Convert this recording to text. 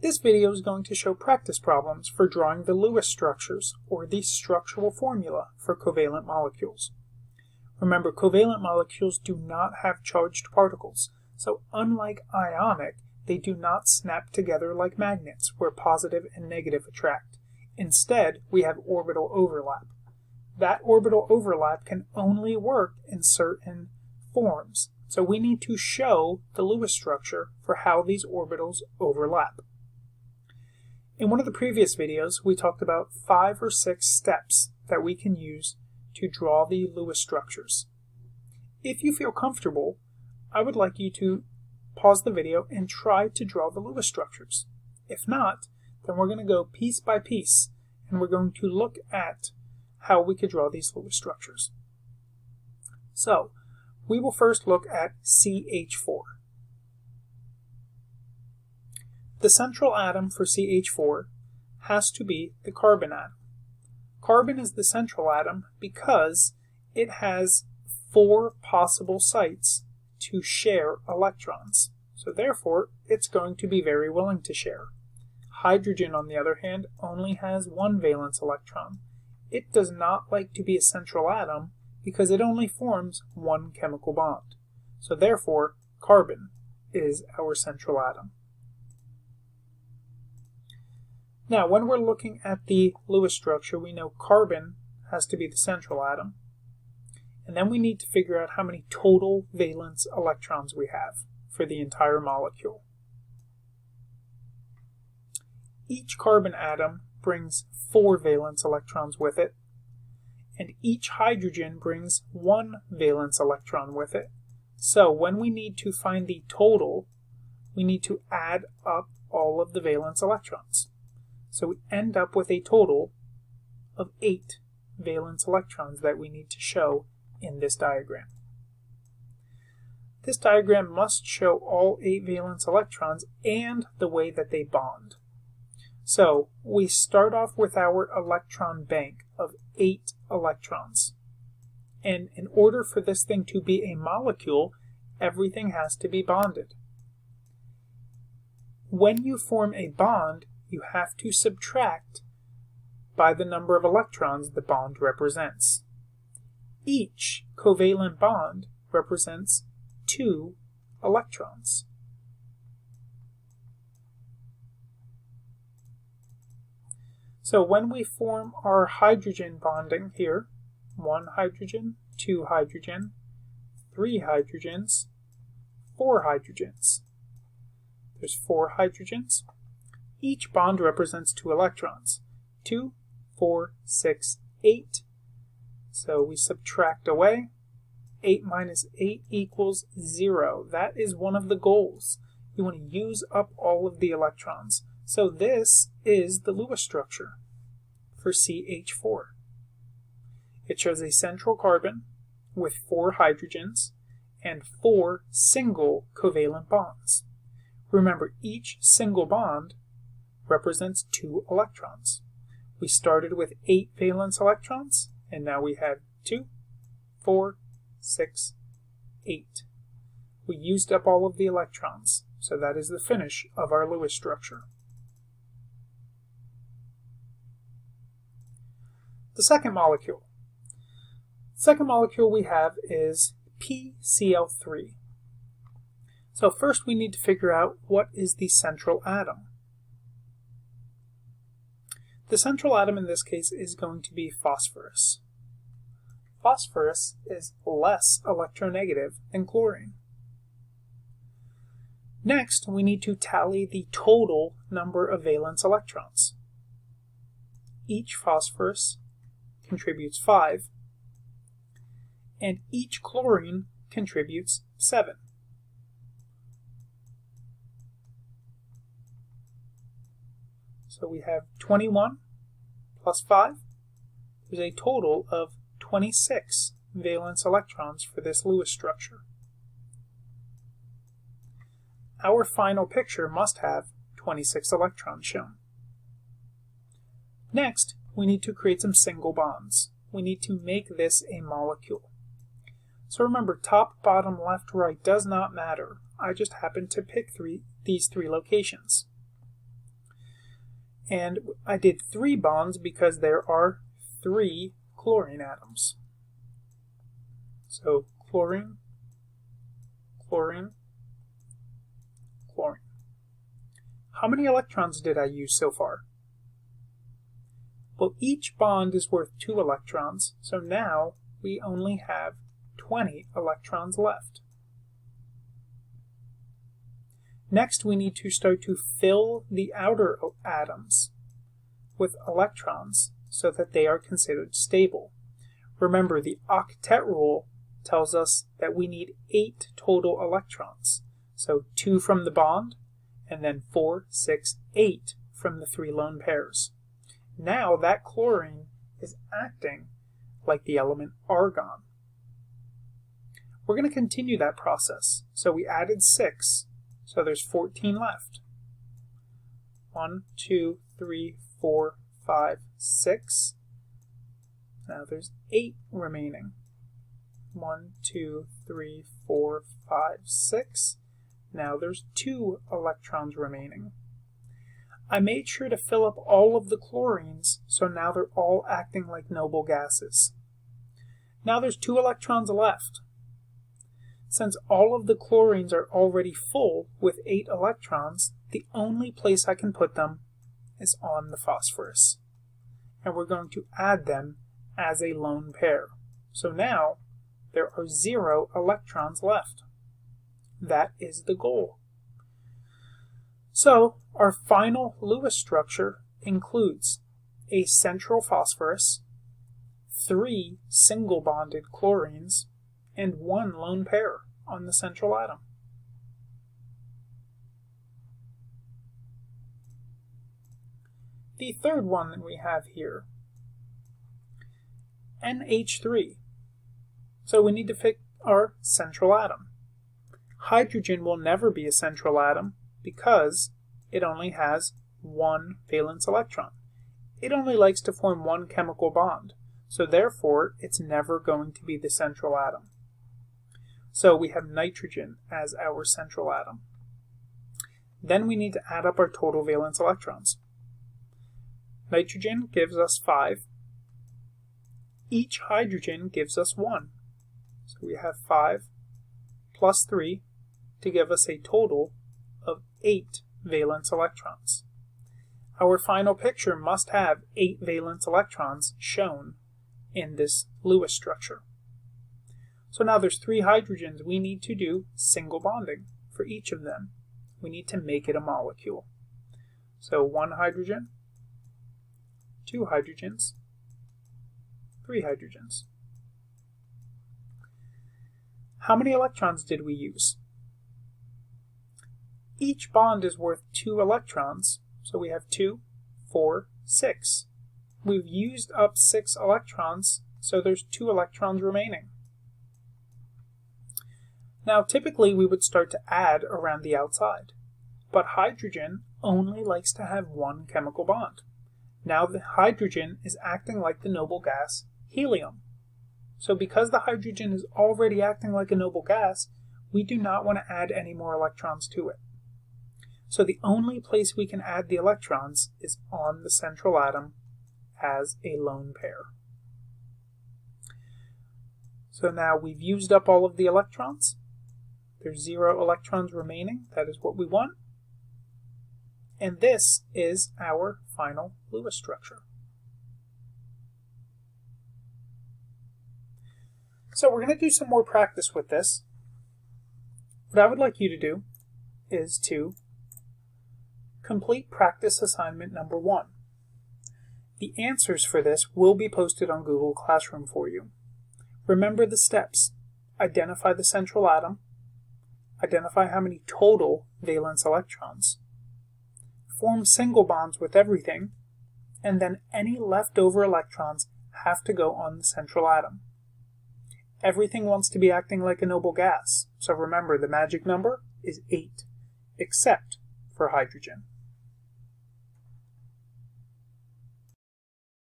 This video is going to show practice problems for drawing the Lewis structures, or the structural formula for covalent molecules. Remember, covalent molecules do not have charged particles, so unlike ionic, they do not snap together like magnets, where positive and negative attract. Instead, we have orbital overlap. That orbital overlap can only work in certain forms, so we need to show the Lewis structure for how these orbitals overlap. In one of the previous videos, we talked about 5 or 6 steps that we can use to draw the Lewis structures. If you feel comfortable, I would like you to pause the video and try to draw the Lewis structures. If not, then we're going to go piece by piece, and we're going to look at how we could draw these Lewis structures. So, we will first look at CH4. The central atom for CH4 has to be the carbon atom. Carbon is the central atom because it has 4 possible sites to share electrons. So therefore, it's going to be very willing to share. Hydrogen, on the other hand, only has 1 valence electron. It does not like to be a central atom because it only forms 1 chemical bond. So therefore, carbon is our central atom. Now, when we're looking at the Lewis structure, we know carbon has to be the central atom. And then we need to figure out how many total valence electrons we have for the entire molecule. Each carbon atom brings 4 valence electrons with it, and each hydrogen brings 1 valence electron with it. So when we need to find the total, we need to add up all of the valence electrons. So we end up with a total of 8 valence electrons that we need to show in this diagram. This diagram must show all 8 valence electrons and the way that they bond. So we start off with our electron bank of 8 electrons. And in order for this thing to be a molecule, everything has to be bonded. When you form a bond, you have to subtract by the number of electrons the bond represents. Each covalent bond represents 2 electrons. So when we form our hydrogen bonding here, 1 hydrogen, 2 hydrogen, 3 hydrogens, 4 hydrogens. There's 4 hydrogens. Each bond represents 2 electrons. 2, 4, 6, 8. So we subtract away. 8 minus 8 equals 0. That is one of the goals. You want to use up all of the electrons. So this is the Lewis structure for CH4. It shows a central carbon with 4 hydrogens and 4 single covalent bonds. Remember, each single bond represents 2 electrons. We started with 8 valence electrons, and now we have 2, 4, 6, 8. We used up all of the electrons, so that is the finish of our Lewis structure. The second molecule. The second molecule we have is PCl3. So first we need to figure out what is the central atom. The central atom in this case is going to be phosphorus. Phosphorus is less electronegative than chlorine. Next, we need to tally the total number of valence electrons. Each phosphorus contributes 5, and each chlorine contributes 7. So we have 21 plus 5. There's a total of 26 valence electrons for this Lewis structure. Our final picture must have 26 electrons shown. Next, we need to create some single bonds. We need to make this a molecule. So remember, top, bottom, left, right does not matter. I just happen to pick these three locations. And I did 3 bonds because there are 3 chlorine atoms. So chlorine, chlorine, chlorine. How many electrons did I use so far? Well, each bond is worth 2 electrons, so now we only have 20 electrons left. Next, we need to start to fill the outer atoms with electrons so that they are considered stable. Remember, the octet rule tells us that we need 8 total electrons. So 2 from the bond, and then 4, 6, 8 from the 3 lone pairs. Now that chlorine is acting like the element argon. We're going to continue that process. So we added 6, so there's 14 left. 1, 2, 3, 4, 5, 6. Now there's 8 remaining. 1, 2, 3, 4, 5, 6. Now there's 2 electrons remaining. I made sure to fill up all of the chlorines, so now they're all acting like noble gases. Now there's 2 electrons left. Since all of the chlorines are already full with 8 electrons, the only place I can put them is on the phosphorus. And we're going to add them as a lone pair. So now there are 0 electrons left. That is the goal. So our final Lewis structure includes a central phosphorus, 3 single bonded chlorines, and 1 lone pair on the central atom. The third one that we have here, NH3. So we need to pick our central atom. Hydrogen will never be a central atom because it only has 1 valence electron. It only likes to form 1 chemical bond, so therefore it's never going to be the central atom. So we have nitrogen as our central atom. Then we need to add up our total valence electrons. Nitrogen gives us 5. Each hydrogen gives us 1. So we have 5 plus 3 to give us a total of 8 valence electrons. Our final picture must have 8 valence electrons shown in this Lewis structure. So now there's 3 hydrogens. We need to do single bonding for each of them. We need to make it a molecule. So 1 hydrogen, 2 hydrogens, 3 hydrogens. How many electrons did we use? Each bond is worth 2 electrons, so we have 2, 4, 6. We've used up 6 electrons, so there's 2 electrons remaining. Now typically we would start to add around the outside, but hydrogen only likes to have 1 chemical bond. Now the hydrogen is acting like the noble gas helium. So because the hydrogen is already acting like a noble gas, we do not want to add any more electrons to it. So the only place we can add the electrons is on the central atom as a lone pair. So now we've used up all of the electrons. There's 0 electrons remaining. That is what we want. And this is our final Lewis structure. So we're going to do some more practice with this. What I would like you to do is to complete practice assignment number 1. The answers for this will be posted on Google Classroom for you. Remember the steps. Identify the central atom. Identify how many total valence electrons. Form single bonds with everything, and then any leftover electrons have to go on the central atom. Everything wants to be acting like a noble gas, so remember the magic number is 8, except for hydrogen.